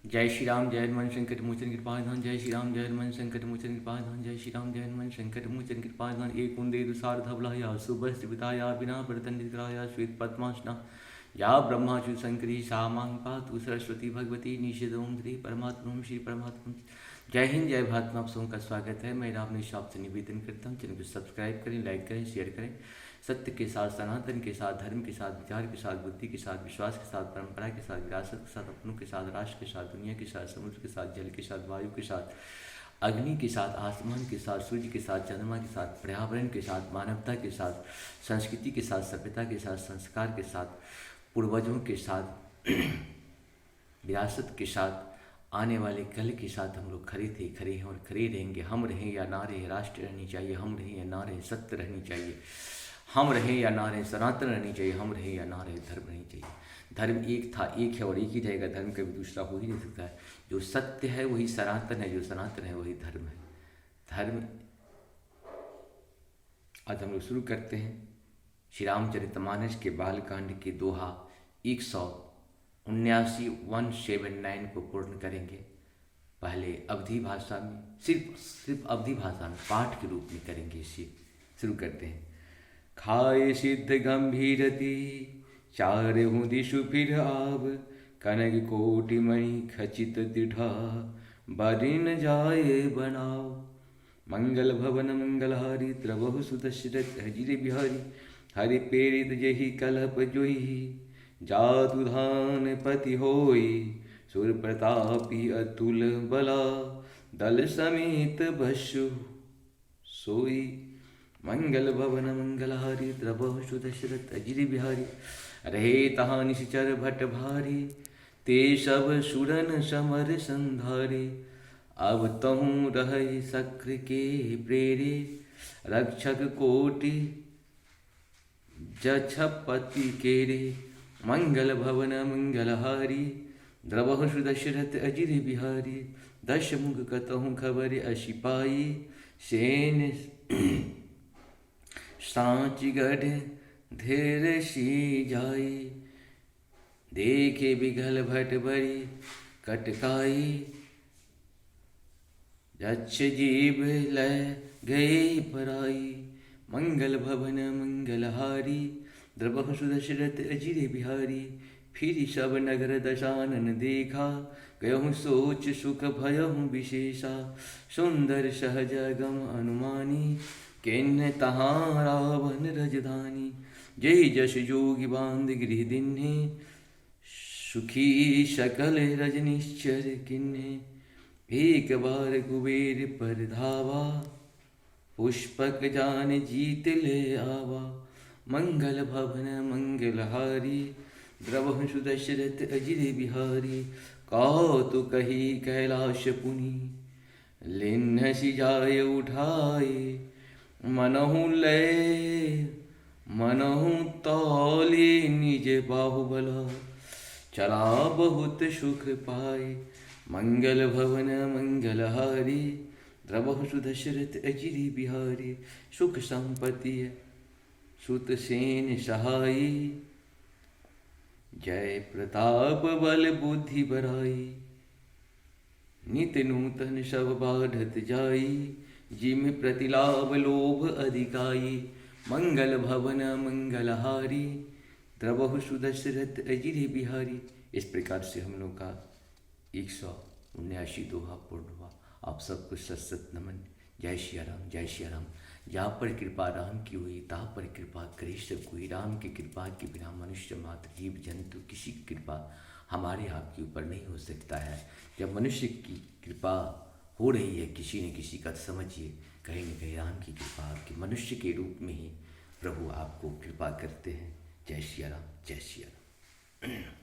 जय श्री राम जय हनुमान शंकर मोचन कृपाधान। जय श्री राम जय हनुमान शंकर मोचन कृपाधान। जय श्री राम जय हनुमान शंकर मोचन कृपाधान। एक कुंदे दुसार धवलाया सुभस्त्रिपिताया विना प्रतंडितराया श्वेत पद्मासना या ब्रह्माचु शंकरी सा मांग पातु सरस्वती भगवती निषेधोम श्री परमात्मा श्री परमात्मा। जय हिंद जय भारत में आप सबों का स्वागत है। मैं राम निशाप से निवेदन करता हूँ, चैनल को सब्सक्राइब करें, लाइक करें, शेयर करें। सत्य के साथ, सनातन के साथ, धर्म के साथ, विचार के साथ, बुद्धि के साथ, विश्वास के साथ, परंपरा के साथ, विरासत के साथ, अपनों के साथ, राष्ट्र के साथ, दुनिया के साथ, समुद्र के साथ, जल के साथ, वायु के साथ, अग्नि के साथ, आसमान के साथ, सूर्य के साथ, चंद्रमा के साथ, पर्यावरण के साथ, मानवता के साथ, संस्कृति के साथ, सभ्यता के साथ, संस्कार के साथ, पूर्वजों के साथ, विरासत के साथ, आने वाले कल के साथ हम लोग खड़े थे, खड़े हैं और खड़े रहेंगे। हम रहें या ना रहे, राष्ट्र रहनी चाहिए। हम रहें या ना रहे, सत्य रहनी चाहिए। हम रहें या ना रहें, सनातन रहनी चाहिए। हम रहें या ना रहे, धर्म रहनी चाहिए। धर्म एक था, एक है और एक ही रहेगा। धर्म कभी दूसरा हो ही नहीं सकता है। जो सत्य है वही सनातन है, जो सनातन है वही धर्म है। धर्म आज हम लोग शुरू करते हैं श्री रामचरितमानस के बालकांड के दोहा 179 को पूर्ण करेंगे। पहले अवधी भाषा में, सिर्फ अवधी भाषा में पाठ के रूप में करेंगे। इसे शुरू करते हैं। खाए सिद्ध गंभीरति चारहु दिशु फिर आव, कनक कोटि मणि खचित दृढ़ा, बरिन जाए बनाओ। मंगल भवन मंगलहारी द्रवहु सुदशरथ हजिर बिहारी, हरि प्रेरित जहि कलप जोहि, जातु धान पति होई, सुर प्रतापी अतुल बला, दल समेत बसु सोई। मंगल भवन मंगलहारी द्रवहु सुदशरथ अजिर बिहारी, रहे तहाँ निश्चर भट भारी, ते सब सुरन समर संधारे। अब तहु रहे सक्र के प्रेरे, रक्षक कोटि जछपति केरे। मंगल भवन मंगलहारी द्रवहु सुदशरथ अजिर बिहारी, दश मुख कतहु खबर अशिपाई, सेन सांच गढ़ धीर सी जाई। देखे बिघल भट बड़ी कटकाई, जच्छ जीव लय गए पराई। मंगल भवन मंगलहारी द्रवहु सुदशरथ अजिर बिहारी, फिर सब नगर दशानन देखा, गयहु सोच सुख भयहु विशेषा। सुंदर सहज गम अनुमानी, किन्न तहाँ रावण रजधानी। जय जस जोगी बांध गृह दिन्हे, सुखी सकल रजनिश्चर किन्हे। एक बार कुबेर पर धावा, पुष्पक जान जीत ले आवा। मंगल भवन मंगलहारी द्रवहु सुदशरथ अजिर बिहारी, कौतु कही कैलाश पुनि, लिन्हसि जाय उठाए। मनहु लय मनहु तौले निज बाहुबला, चला बहुत सुख पाए। मंगल भवन मंगलहारी द्रवहु सुदशरथ अजिर बिहारी, सुख संपत्ति सुत सेन सहाई। जय प्रताप बल बुद्धि बराई, नित नूतन सब बाढ़त जाई। जिम प्रतिलाभ लोभ अधिकाई, मंगल भवन मंगलहारी द्रवहु सुदशरथ अजिर बिहारी। इस प्रकार से हम लोग का 179 दोहा पूर्ण हुआ। आप सबको सत सत नमन। जय श्री राम जय श्री राम। जहाँ पर कृपा राम की हुई तहाँ पर कृपा करे सब कोई। राम की कृपा के बिना मनुष्य मात्र जीव जंतु किसी की कृपा हमारे आपके ऊपर नहीं हो सकता है। जब मनुष्य की कृपा हो रही है किसी न किसी का, समझिए कहीं न कहीं राम की कृपा आपके मनुष्य के रूप में ही प्रभु आपको कृपा करते हैं। जय श्री राम जय श्री राम।